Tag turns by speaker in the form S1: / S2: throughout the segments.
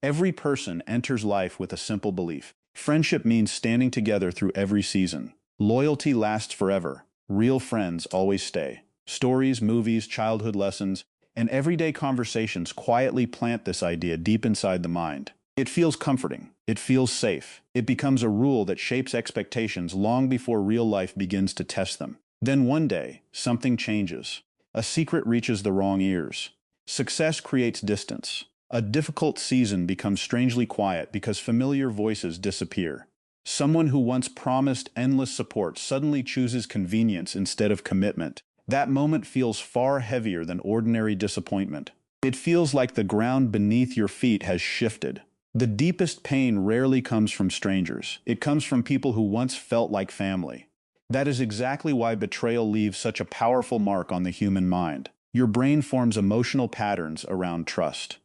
S1: Every person enters life with a simple belief. Friendship means standing together through every season. Loyalty lasts forever. Real friends always stay. Stories, movies, childhood lessons, and everyday conversations quietly plant this idea deep inside the mind. It feels comforting. It feels safe. It becomes a rule that shapes expectations long before real life begins to test them. Then one day, something changes. A secret reaches the wrong ears. Success creates distance. A difficult season becomes strangely quiet because familiar voices disappear. Someone who once promised endless support suddenly chooses convenience instead of commitment. That moment feels far heavier than ordinary disappointment. It feels like the ground beneath your feet has shifted. The deepest pain rarely comes from strangers. It comes from people who once felt like family. That is exactly why betrayal leaves such a powerful mark on the human mind. Your brain forms emotional patterns around trust.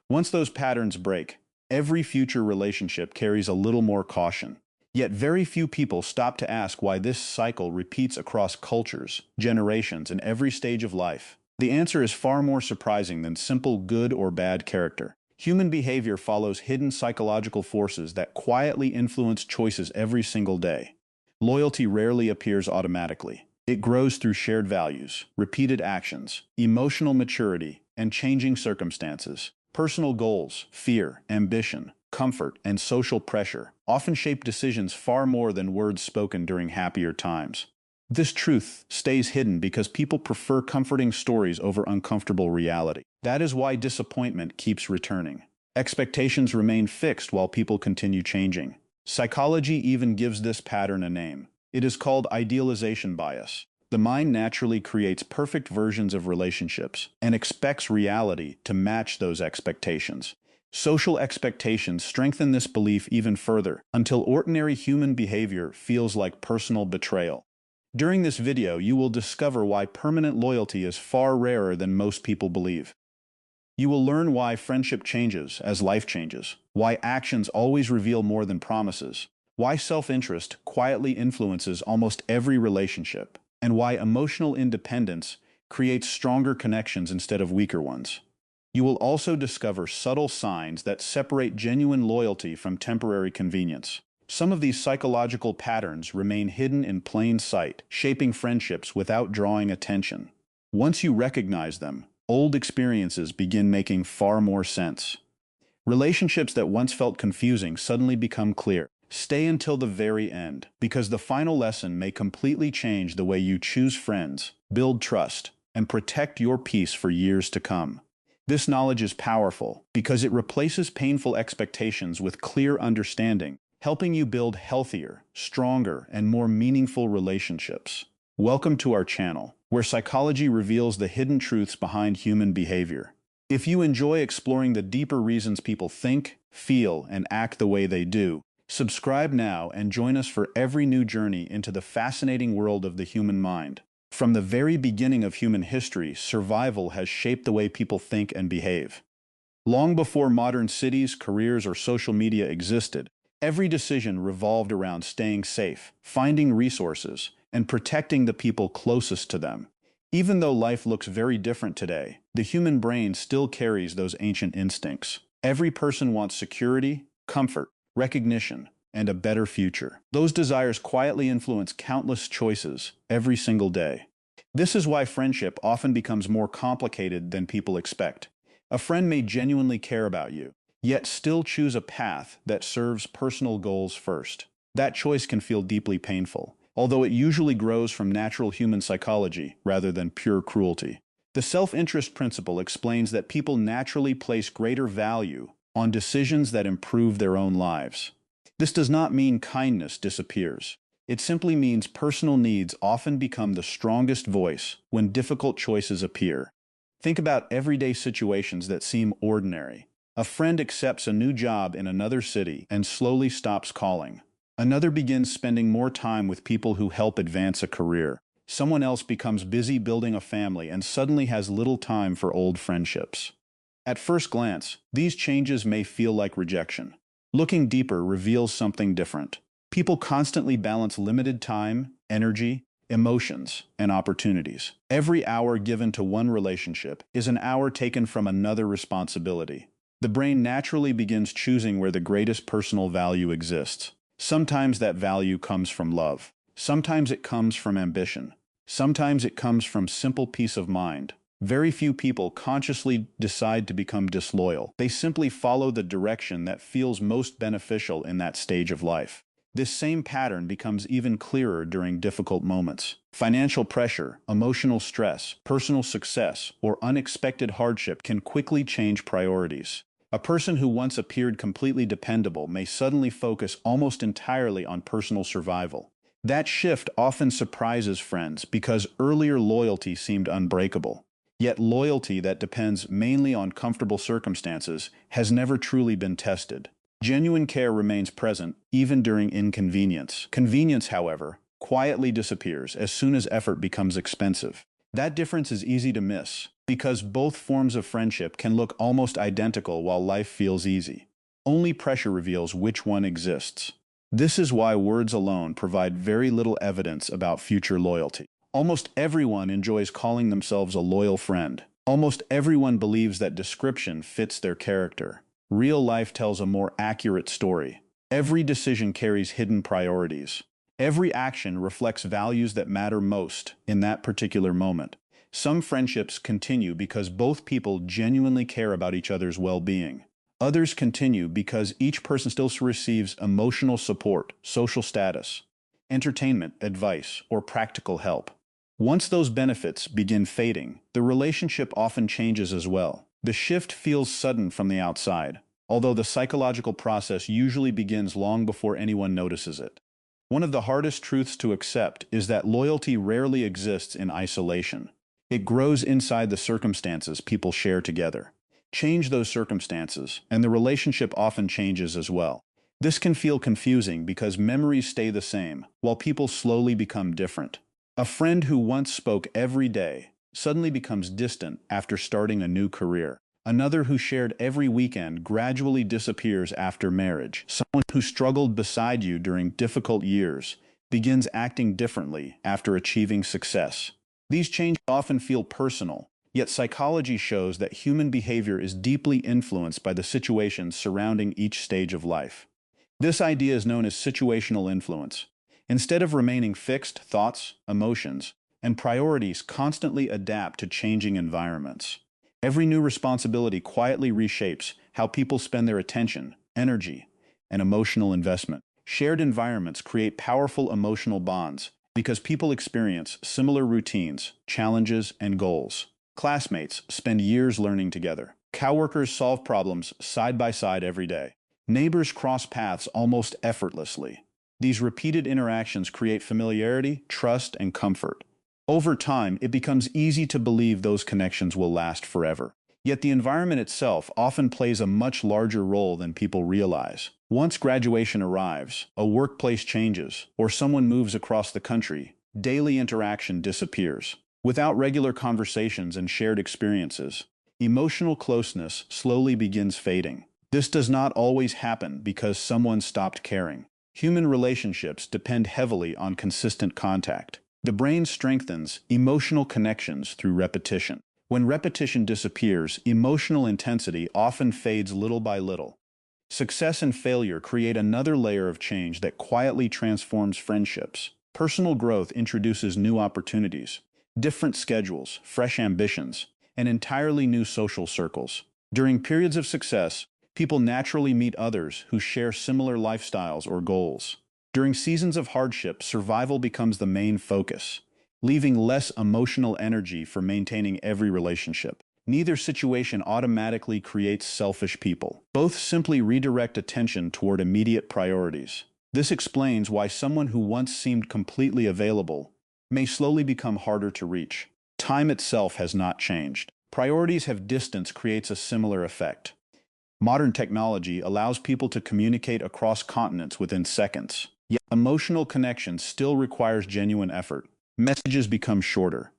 S1: Once those patterns break, every future relationship carries a little more caution. Yet very few people stop to ask why this cycle repeats across cultures, generations, and every stage of life. The answer is far more surprising than simple good or bad character. Human behavior follows hidden psychological forces that quietly influence choices every single day. Loyalty rarely appears automatically. It grows through shared values, repeated actions, emotional maturity, and changing circumstances. Personal goals, fear, ambition, comfort, and social pressure often shape decisions far more than words spoken during happier times. This truth stays hidden because people prefer comforting stories over uncomfortable reality. That is why disappointment keeps returning. Expectations remain fixed while people continue changing. Psychology even gives this pattern a name. It is called idealization bias. The mind naturally creates perfect versions of relationships and expects reality to match those expectations. Social expectations strengthen this belief even further until ordinary human behavior feels like personal betrayal. During this video, you will discover why permanent loyalty is far rarer than most people believe. You will learn why friendship changes as life changes, why actions always reveal more than promises, why self-interest quietly influences almost every relationship, and why emotional independence creates stronger connections instead of weaker ones. You will also discover subtle signs that separate genuine loyalty from temporary convenience. Some of these psychological patterns remain hidden in plain sight, shaping friendships without drawing attention. Once you recognize them, old experiences begin making far more sense. Relationships that once felt confusing suddenly become clear. Stay until the very end, because the final lesson may completely change the way you choose friends, build trust, and protect your peace for years to come. This knowledge is powerful because it replaces painful expectations with clear understanding, helping you build healthier, stronger, and more meaningful relationships. Welcome to our channel, where psychology reveals the hidden truths behind human behavior. If you enjoy exploring the deeper reasons people think, feel, and act the way they do, subscribe now and join us for every new journey into the fascinating world of the human mind. From the very beginning of human history, survival has shaped the way people think and behave. Long before modern cities, careers, or social media existed, every decision revolved around staying safe, finding resources, and protecting the people closest to them. Even though life looks very different today, the human brain still carries those ancient instincts. Every person wants security, comfort, recognition, and a better future. Those desires quietly influence countless choices every single day. This is why friendship often becomes more complicated than people expect. A friend may genuinely care about you, yet still choose a path that serves personal goals first. That choice can feel deeply painful, although it usually grows from natural human psychology rather than pure cruelty. The self-interest principle explains that people naturally place greater value on decisions that improve their own lives. This does not mean kindness disappears. It simply means personal needs often become the strongest voice when difficult choices appear. Think about everyday situations that seem ordinary. A friend accepts a new job in another city and slowly stops calling. Another begins spending more time with people who help advance a career. Someone else becomes busy building a family and suddenly has little time for old friendships. At first glance, these changes may feel like rejection. Looking deeper reveals something different. People constantly balance limited time, energy, emotions, and opportunities. Every hour given to one relationship is an hour taken from another responsibility. The brain naturally begins choosing where the greatest personal value exists. Sometimes that value comes from love. Sometimes it comes from ambition. Sometimes it comes from simple peace of mind. Very few people consciously decide to become disloyal. They simply follow the direction that feels most beneficial in that stage of life. This same pattern becomes even clearer during difficult moments. Financial pressure, emotional stress, personal success, or unexpected hardship can quickly change priorities. A person who once appeared completely dependable may suddenly focus almost entirely on personal survival. That shift often surprises friends because earlier loyalty seemed unbreakable. Yet loyalty that depends mainly on comfortable circumstances has never truly been tested. Genuine care remains present even during inconvenience. Convenience, however, quietly disappears as soon as effort becomes expensive. That difference is easy to miss because both forms of friendship can look almost identical while life feels easy. Only pressure reveals which one exists. This is why words alone provide very little evidence about future loyalty. Almost everyone enjoys calling themselves a loyal friend. Almost everyone believes that description fits their character. Real life tells a more accurate story. Every decision carries hidden priorities. Every action reflects values that matter most in that particular moment. Some friendships continue because both people genuinely care about each other's well-being. Others continue because each person still receives emotional support, social status, entertainment, advice, or practical help. Once those benefits begin fading, the relationship often changes as well. The shift feels sudden from the outside, although the psychological process usually begins long before anyone notices it. One of the hardest truths to accept is that loyalty rarely exists in isolation. It grows inside the circumstances people share together. Change those circumstances, and the relationship often changes as well. This can feel confusing because memories stay the same, while people slowly become different. A friend who once spoke every day suddenly becomes distant after starting a new career. Another who shared every weekend gradually disappears after marriage. Someone who struggled beside you during difficult years begins acting differently after achieving success. These changes often feel personal, yet psychology shows that human behavior is deeply influenced by the situations surrounding each stage of life. This idea is known as situational influence. Instead of remaining fixed, thoughts, emotions, and priorities constantly adapt to changing environments. Every new responsibility quietly reshapes how people spend their attention, energy, and emotional investment. Shared environments create powerful emotional bonds because people experience similar routines, challenges, and goals. Classmates spend years learning together. Coworkers solve problems side by side every day. Neighbors cross paths almost effortlessly. These repeated interactions create familiarity, trust, and comfort. Over time, it becomes easy to believe those connections will last forever. Yet the environment itself often plays a much larger role than people realize. Once graduation arrives, a workplace changes, or someone moves across the country, daily interaction disappears. Without regular conversations and shared experiences, emotional closeness slowly begins fading. This does not always happen because someone stopped caring. Human relationships depend heavily on consistent contact. The brain strengthens emotional connections through repetition. When repetition disappears, emotional intensity often fades little by little. Success and failure create another layer of change that quietly transforms friendships. Personal growth introduces new opportunities, different schedules, fresh ambitions, and entirely new social circles. During periods of success, people naturally meet others who share similar lifestyles or goals. During seasons of hardship, survival becomes the main focus, leaving less emotional energy for maintaining every relationship. Neither situation automatically creates selfish people. Both simply redirect attention toward immediate priorities. This explains why someone who once seemed completely available may slowly become harder to reach. Time itself has not changed. Priorities have distance creates a similar effect. Modern technology allows people to communicate across continents within seconds. Yet emotional connection still requires genuine effort. Messages become shorter.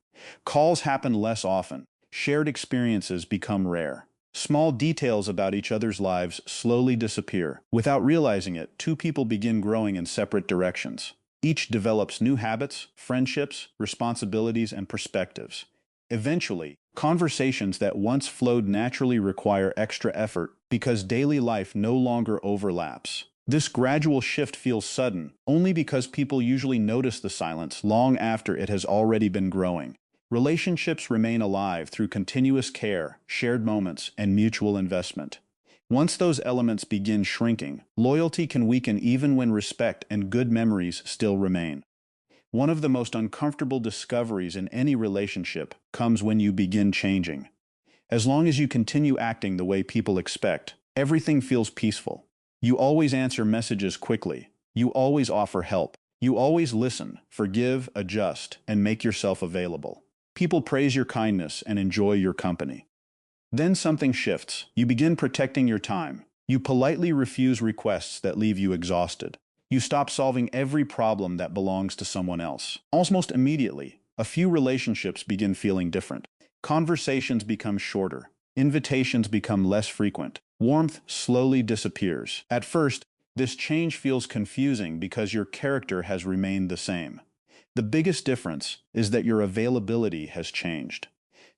S1: Calls happen less often. Shared experiences become rare. Small details about each other's lives slowly disappear. Without realizing it, two people begin growing in separate directions. Each develops new habits, friendships, responsibilities, and perspectives. Eventually, conversations that once flowed naturally require extra effort because daily life no longer overlaps. This gradual shift feels sudden, only because people usually notice the silence long after it has already been growing. Relationships remain alive through continuous care, shared moments, and mutual investment. Once those elements begin shrinking, loyalty can weaken even when respect and good memories still remain. One of the most uncomfortable discoveries in any relationship comes when you begin changing. As long as you continue acting the way people expect, everything feels peaceful. You always answer messages quickly. You always offer help. You always listen, forgive, adjust, and make yourself available. People praise your kindness and enjoy your company. Then something shifts. You begin protecting your time. You politely refuse requests that leave you exhausted. You stop solving every problem that belongs to someone else. Almost immediately, a few relationships begin feeling different. Conversations become shorter. Invitations become less frequent. Warmth slowly disappears. At first, this change feels confusing because your character has remained the same. The biggest difference is that your availability has changed.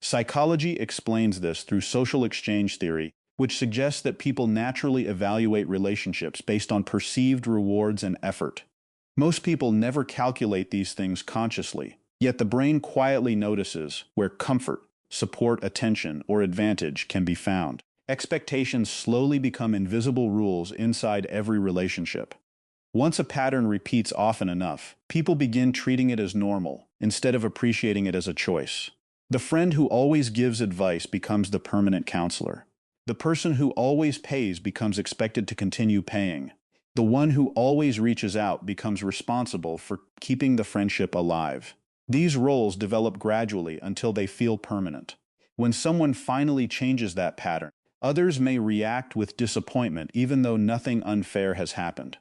S1: Psychology explains this through social exchange theory, which suggests that people naturally evaluate relationships based on perceived rewards and effort. Most people never calculate these things consciously, yet the brain quietly notices where comfort, support, attention, or advantage can be found. Expectations slowly become invisible rules inside every relationship. Once a pattern repeats often enough, people begin treating it as normal, instead of appreciating it as a choice. The friend who always gives advice becomes the permanent counselor. The person who always pays becomes expected to continue paying. The one who always reaches out becomes responsible for keeping the friendship alive. These roles develop gradually until they feel permanent. When someone finally changes that pattern, others may react with disappointment even though nothing unfair has happened.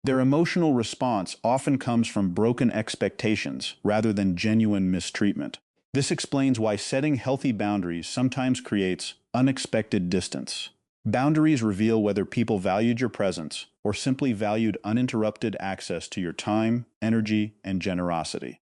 S1: Their emotional response often comes from broken expectations rather than genuine mistreatment. This explains why setting healthy boundaries sometimes creates unexpected distance. Boundaries reveal whether people valued your presence or simply valued uninterrupted access to your time, energy, and generosity.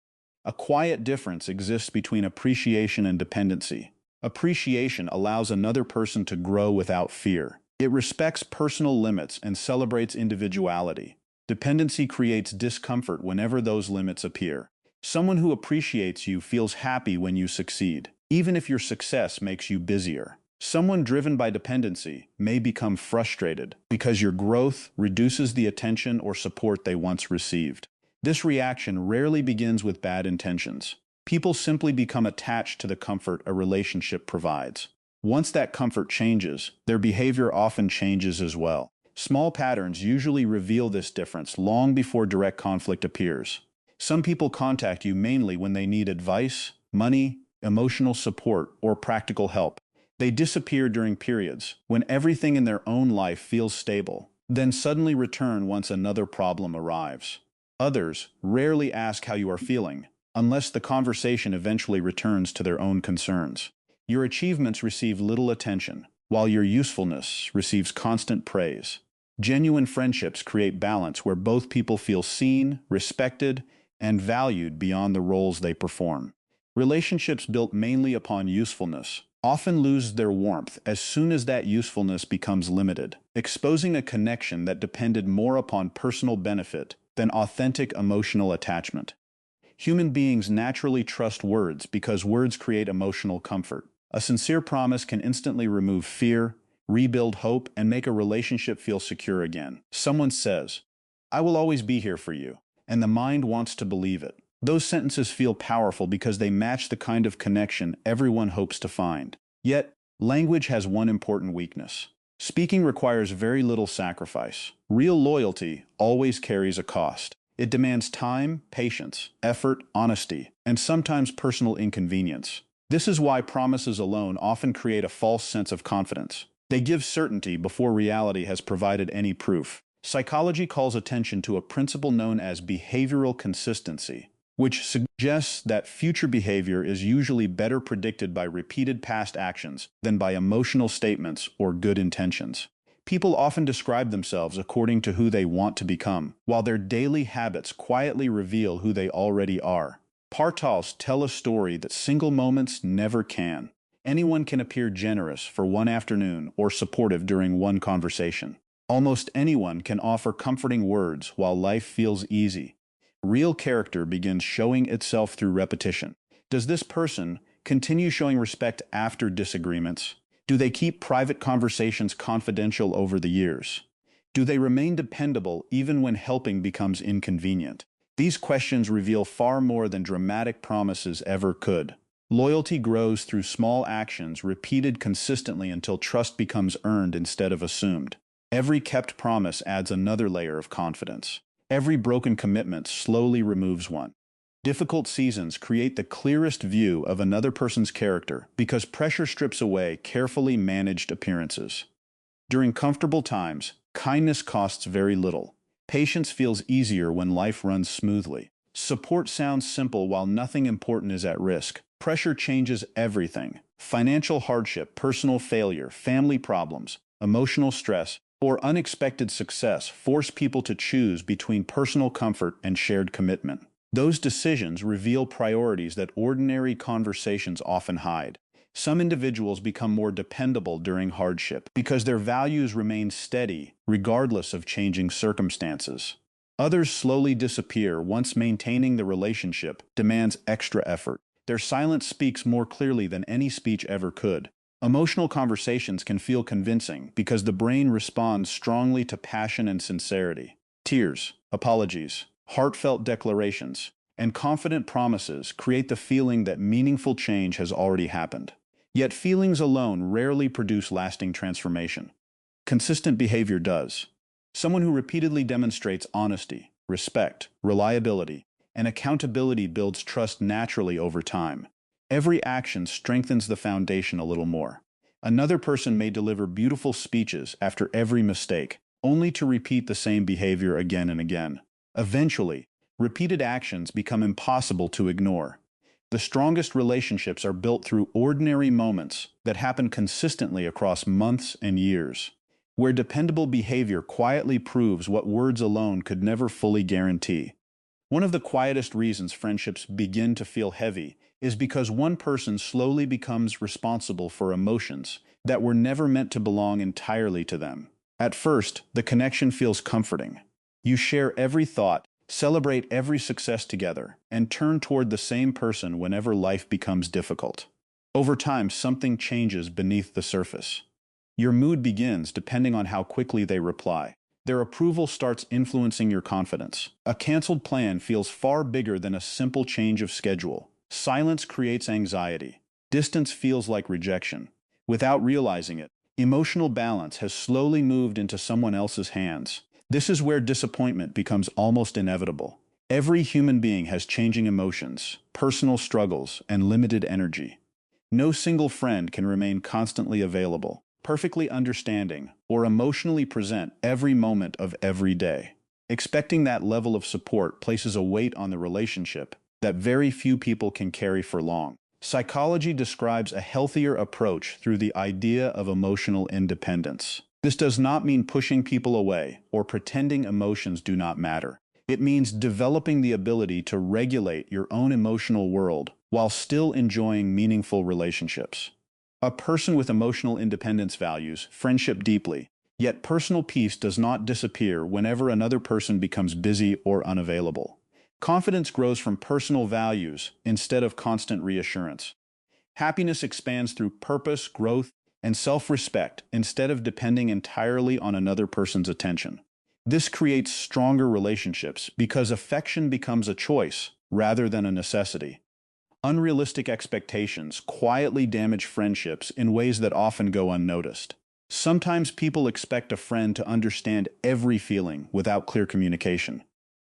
S1: A quiet difference exists between appreciation and dependency. Appreciation allows another person to grow without fear. It respects personal limits and celebrates individuality. Dependency creates discomfort whenever those limits appear. Someone who appreciates you feels happy when you succeed, even if your success makes you busier. Someone driven by dependency may become frustrated because your growth reduces the attention or support they once received. This reaction rarely begins with bad intentions. People simply become attached to the comfort a relationship provides. Once that comfort changes, their behavior often changes as well. Small patterns usually reveal this difference long before direct conflict appears. Some people contact you mainly when they need advice, money, emotional support, or practical help. They disappear during periods when everything in their own life feels stable, then suddenly return once another problem arrives. Others rarely ask how you are feeling, unless the conversation eventually returns to their own concerns. Your achievements receive little attention, while your usefulness receives constant praise. Genuine friendships create balance where both people feel seen, respected, and valued beyond the roles they perform. Relationships built mainly upon usefulness often lose their warmth as soon as that usefulness becomes limited, exposing a connection that depended more upon personal benefit than authentic emotional attachment. Human beings naturally trust words because words create emotional comfort. A sincere promise can instantly remove fear, rebuild hope, and make a relationship feel secure again. Someone says, "I will always be here for you," and the mind wants to believe it. Those sentences feel powerful because they match the kind of connection everyone hopes to find. Yet, language has one important weakness. Speaking requires very little sacrifice. Real loyalty always carries a cost. It demands time, patience, effort, honesty, and sometimes personal inconvenience. This is why promises alone often create a false sense of confidence. They give certainty before reality has provided any proof. Psychology calls attention to a principle known as behavioral consistency, which suggests that future behavior is usually better predicted by repeated past actions than by emotional statements or good intentions. People often describe themselves according to who they want to become, while their daily habits quietly reveal who they already are. Partals tell a story that single moments never can. Anyone can appear generous for one afternoon or supportive during one conversation. Almost anyone can offer comforting words while life feels easy. Real character begins showing itself through repetition. Does this person continue showing respect after disagreements? Do they keep private conversations confidential over the years? Do they remain dependable even when helping becomes inconvenient? These questions reveal far more than dramatic promises ever could. Loyalty grows through small actions repeated consistently until trust becomes earned instead of assumed. Every kept promise adds another layer of confidence. Every broken commitment slowly removes one. Difficult seasons create the clearest view of another person's character because pressure strips away carefully managed appearances. During comfortable times, kindness costs very little. Patience feels easier when life runs smoothly. Support sounds simple while nothing important is at risk. Pressure changes everything. Financial hardship, personal failure, family problems, emotional stress, or unexpected success force people to choose between personal comfort and shared commitment. Those decisions reveal priorities that ordinary conversations often hide. Some individuals become more dependable during hardship because their values remain steady regardless of changing circumstances. Others slowly disappear once maintaining the relationship demands extra effort. Their silence speaks more clearly than any speech ever could. Emotional conversations can feel convincing because the brain responds strongly to passion and sincerity. Tears, apologies, heartfelt declarations, and confident promises create the feeling that meaningful change has already happened. Yet feelings alone rarely produce lasting transformation. Consistent behavior does. Someone who repeatedly demonstrates honesty, respect, reliability, and accountability builds trust naturally over time. Every action strengthens the foundation a little more. Another person may deliver beautiful speeches after every mistake, only to repeat the same behavior again and again. Eventually, repeated actions become impossible to ignore. The strongest relationships are built through ordinary moments that happen consistently across months and years, where dependable behavior quietly proves what words alone could never fully guarantee. One of the quietest reasons friendships begin to feel heavy is because one person slowly becomes responsible for emotions that were never meant to belong entirely to them. At first, the connection feels comforting. You share every thought, celebrate every success together, and turn toward the same person whenever life becomes difficult. Over time, something changes beneath the surface. Your mood begins depending on how quickly they reply. Their approval starts influencing your confidence. A canceled plan feels far bigger than a simple change of schedule. Silence creates anxiety. Distance feels like rejection. Without realizing it, emotional balance has slowly moved into someone else's hands. This is where disappointment becomes almost inevitable. Every human being has changing emotions, personal struggles, and limited energy. No single friend can remain constantly available, perfectly understanding, or emotionally present every moment of every day. Expecting that level of support places a weight on the relationship that very few people can carry for long. Psychology describes a healthier approach through the idea of emotional independence. This does not mean pushing people away or pretending emotions do not matter. It means developing the ability to regulate your own emotional world while still enjoying meaningful relationships. A person with emotional independence values friendship deeply, yet personal peace does not disappear whenever another person becomes busy or unavailable. Confidence grows from personal values instead of constant reassurance. Happiness expands through purpose, growth, and self-respect instead of depending entirely on another person's attention. This creates stronger relationships because affection becomes a choice rather than a necessity. Unrealistic expectations quietly damage friendships in ways that often go unnoticed. Sometimes people expect a friend to understand every feeling without clear communication.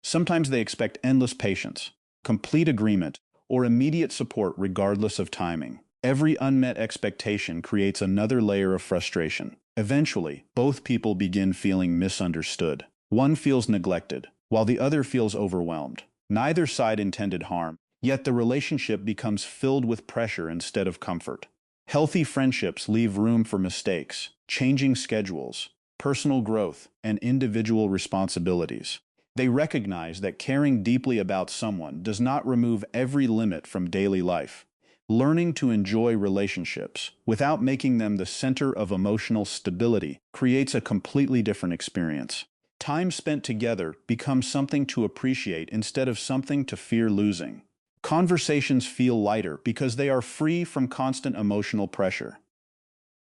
S1: Sometimes they expect endless patience, complete agreement, or immediate support regardless of timing. Every unmet expectation creates another layer of frustration. Eventually, both people begin feeling misunderstood. One feels neglected, while the other feels overwhelmed. Neither side intended harm, yet the relationship becomes filled with pressure instead of comfort. Healthy friendships leave room for mistakes, changing schedules, personal growth, and individual responsibilities. They recognize that caring deeply about someone does not remove every limit from daily life, Learning to enjoy relationships without making them the center of emotional stability creates a completely different experience. Time spent together becomes something to appreciate instead of something to fear losing. Conversations feel lighter because they are free from constant emotional pressure.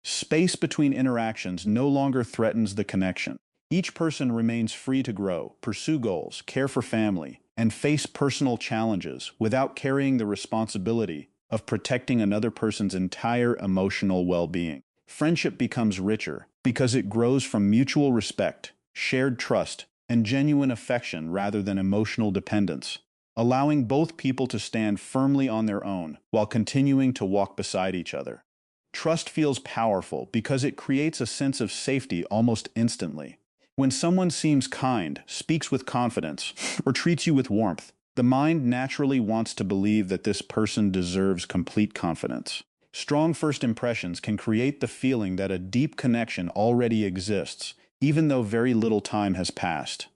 S1: Space between interactions no longer threatens the connection. Each person remains free to grow, pursue goals, care for family, and face personal challenges without carrying the responsibility of protecting another person's entire emotional well-being. Friendship becomes richer because it grows from mutual respect, shared trust, and genuine affection rather than emotional dependence, allowing both people to stand firmly on their own while continuing to walk beside each other. Trust feels powerful because it creates a sense of safety almost instantly. When someone seems kind, speaks with confidence, or treats you with warmth, the mind naturally wants to believe that this person deserves complete confidence. Strong first impressions can create the feeling that a deep connection already exists, even though very little time has passed.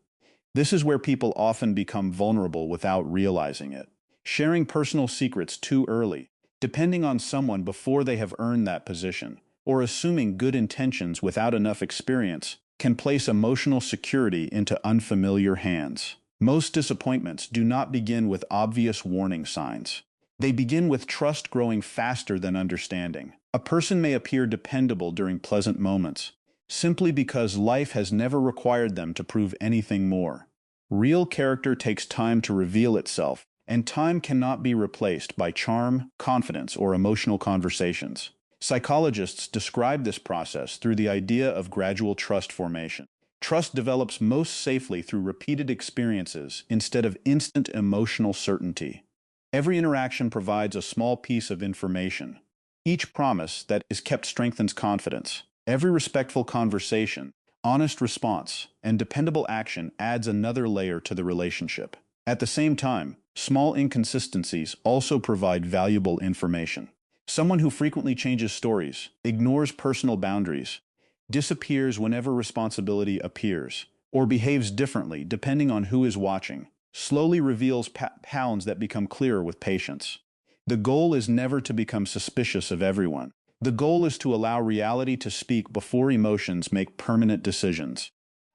S1: This is where people often become vulnerable without realizing it. Sharing personal secrets too early, depending on someone before they have earned that position, or assuming good intentions without enough experience, can place emotional security into unfamiliar hands. Most disappointments do not begin with obvious warning signs. They begin with trust growing faster than understanding. A person may appear dependable during pleasant moments, simply because life has never required them to prove anything more. Real character takes time to reveal itself, and time cannot be replaced by charm, confidence, or emotional conversations. Psychologists describe this process through the idea of gradual trust formation. Trust develops most safely through repeated experiences instead of instant emotional certainty. Every interaction provides a small piece of information. Each promise that is kept strengthens confidence. Every respectful conversation, honest response, and dependable action adds another layer to the relationship. At the same time, small inconsistencies also provide valuable information. Someone who frequently changes stories, ignores personal boundaries, disappears whenever responsibility appears, or behaves differently depending on who is watching, slowly reveals patterns that become clearer with patience. The goal is never to become suspicious of everyone. The goal is to allow reality to speak before emotions make permanent decisions.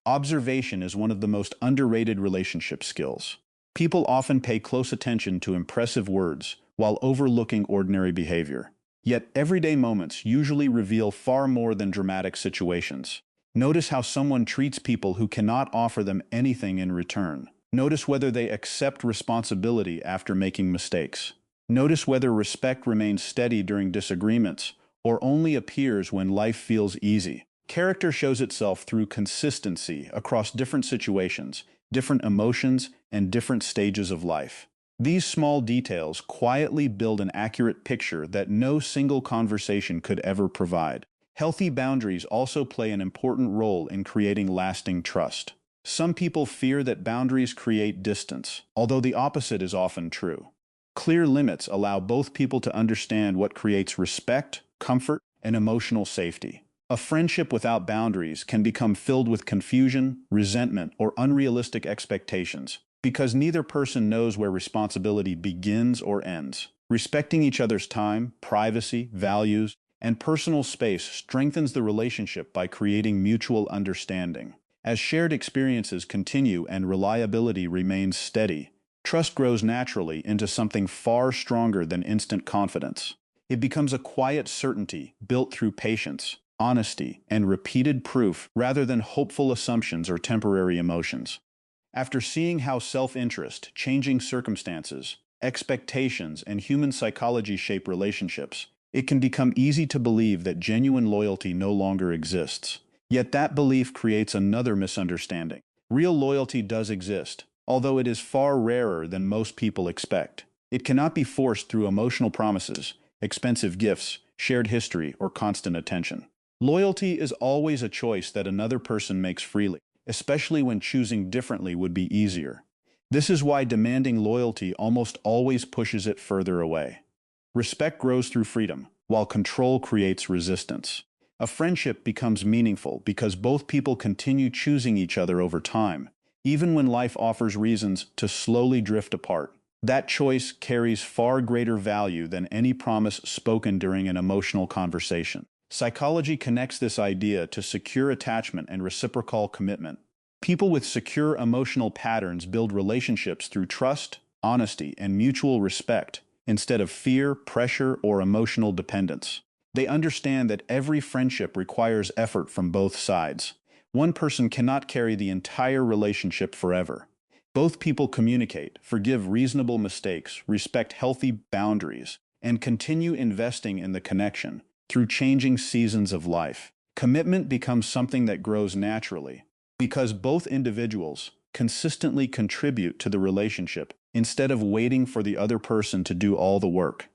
S1: Observation is one of the most underrated relationship skills. People often pay close attention to impressive words while overlooking ordinary behavior. Yet everyday moments usually reveal far more than dramatic situations. Notice how someone treats people who cannot offer them anything in return. Notice whether they accept responsibility after making mistakes. Notice whether respect remains steady during disagreements or only appears when life feels easy. Character shows itself through consistency across different situations, different emotions, and different stages of life. These small details quietly build an accurate picture that no single conversation could ever provide. Healthy boundaries also play an important role in creating lasting trust. Some people fear that boundaries create distance, although the opposite is often true. Clear limits allow both people to understand what creates respect, comfort, and emotional safety. A friendship without boundaries can become filled with confusion, resentment, or unrealistic expectations, because neither person knows where responsibility begins or ends. Respecting each other's time, privacy, values, and personal space strengthens the relationship by creating mutual understanding. As shared experiences continue and reliability remains steady, trust grows naturally into something far stronger than instant confidence. It becomes a quiet certainty built through patience, honesty, and repeated proof rather than hopeful assumptions or temporary emotions. After seeing how self-interest, changing circumstances, expectations, and human psychology shape relationships, it can become easy to believe that genuine loyalty no longer exists. Yet that belief creates another misunderstanding. Real loyalty does exist, although it is far rarer than most people expect. It cannot be forced through emotional promises, expensive gifts, shared history, or constant attention. Loyalty is always a choice that another person makes freely, especially when choosing differently would be easier. This is why demanding loyalty almost always pushes it further away. Respect grows through freedom, while control creates resistance. A friendship becomes meaningful because both people continue choosing each other over time, even when life offers reasons to slowly drift apart. That choice carries far greater value than any promise spoken during an emotional conversation. Psychology connects this idea to secure attachment and reciprocal commitment. People with secure emotional patterns build relationships through trust, honesty, and mutual respect, instead of fear, pressure, or emotional dependence. They understand that every friendship requires effort from both sides. One person cannot carry the entire relationship forever. Both people communicate, forgive reasonable mistakes, respect healthy boundaries, and continue investing in the connection through changing seasons of life. Commitment becomes something that grows naturally because both individuals consistently contribute to the relationship instead of waiting for the other person to do all the work.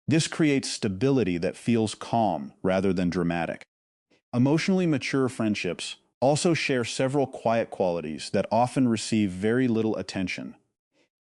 S1: This creates stability that feels calm rather than dramatic. Emotionally mature friendships also share several quiet qualities that often receive very little attention.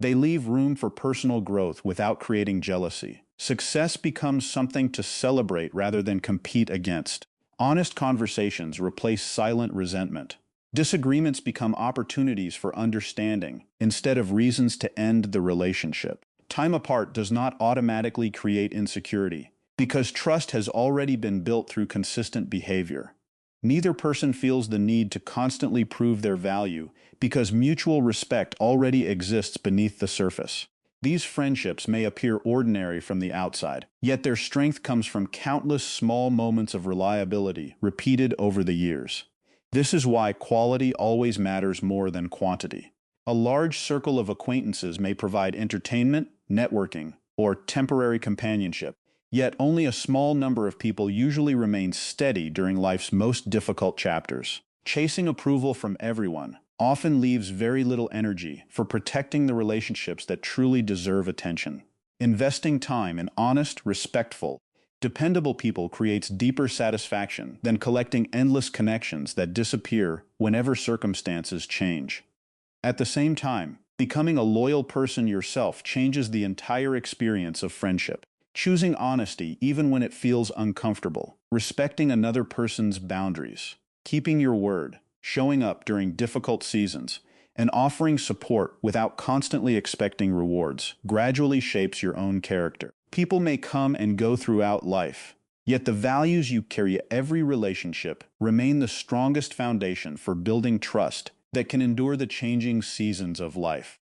S1: They leave room for personal growth without creating jealousy. Success becomes something to celebrate rather than compete against. Honest conversations replace silent resentment. Disagreements become opportunities for understanding instead of reasons to end the relationship. Time apart does not automatically create insecurity because trust has already been built through consistent behavior. Neither person feels the need to constantly prove their value because mutual respect already exists beneath the surface. These friendships may appear ordinary from the outside, yet their strength comes from countless small moments of reliability repeated over the years. This is why quality always matters more than quantity. A large circle of acquaintances may provide entertainment, networking, or temporary companionship, yet only a small number of people usually remain steady during life's most difficult chapters. Chasing approval from everyone often leaves very little energy for protecting the relationships that truly deserve attention. Investing time in honest, respectful, dependable people creates deeper satisfaction than collecting endless connections that disappear whenever circumstances change. At the same time, becoming a loyal person yourself changes the entire experience of friendship. Choosing honesty even when it feels uncomfortable, respecting another person's boundaries, keeping your word, showing up during difficult seasons, and offering support without constantly expecting rewards gradually shapes your own character. People may come and go throughout life, yet the values you carry every relationship remain the strongest foundation for building trust that can endure the changing seasons of life.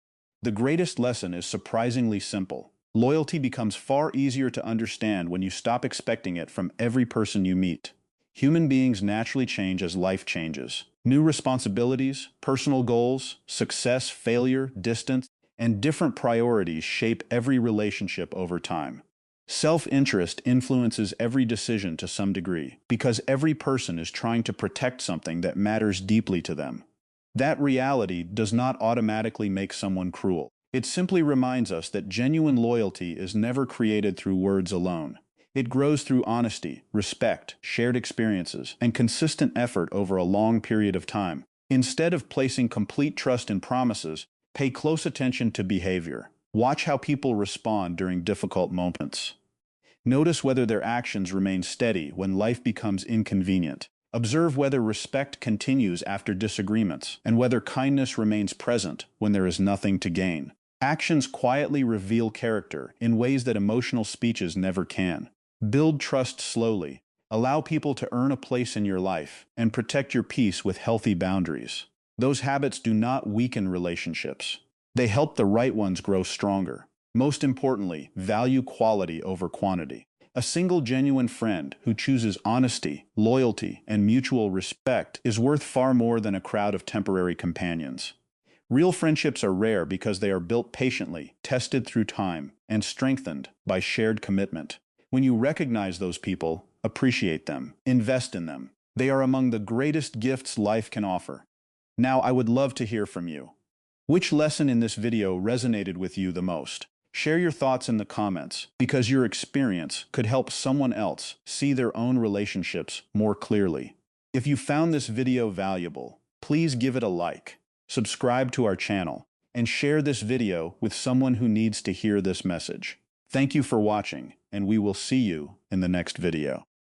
S1: The greatest lesson is surprisingly simple. Loyalty becomes far easier to understand when you stop expecting it from every person you meet. Human beings naturally change as life changes. New responsibilities, personal goals, success, failure, distance, and different priorities shape every relationship over time. Self-interest influences every decision to some degree, because every person is trying to protect something that matters deeply to them. That reality does not automatically make someone cruel. It simply reminds us that genuine loyalty is never created through words alone. It grows through honesty, respect, shared experiences, and consistent effort over a long period of time. Instead of placing complete trust in promises, pay close attention to behavior. Watch how people respond during difficult moments. Notice whether their actions remain steady when life becomes inconvenient. Observe whether respect continues after disagreements, and whether kindness remains present when there is nothing to gain. Actions quietly reveal character in ways that emotional speeches never can. Build trust slowly. Allow people to earn a place in your life, and protect your peace with healthy boundaries. Those habits do not weaken relationships. They help the right ones grow stronger. Most importantly, value quality over quantity. A single genuine friend who chooses honesty, loyalty, and mutual respect is worth far more than a crowd of temporary companions. Real friendships are rare because they are built patiently, tested through time, and strengthened by shared commitment. When you recognize those people, appreciate them, invest in them. They are among the greatest gifts life can offer. Now, I would love to hear from you. Which lesson in this video resonated with you the most? Share your thoughts in the comments, because your experience could help someone else see their own relationships more clearly. If you found this video valuable, please give it a like, subscribe to our channel, and share this video with someone who needs to hear this message. Thank you for watching, and we will see you in the next video.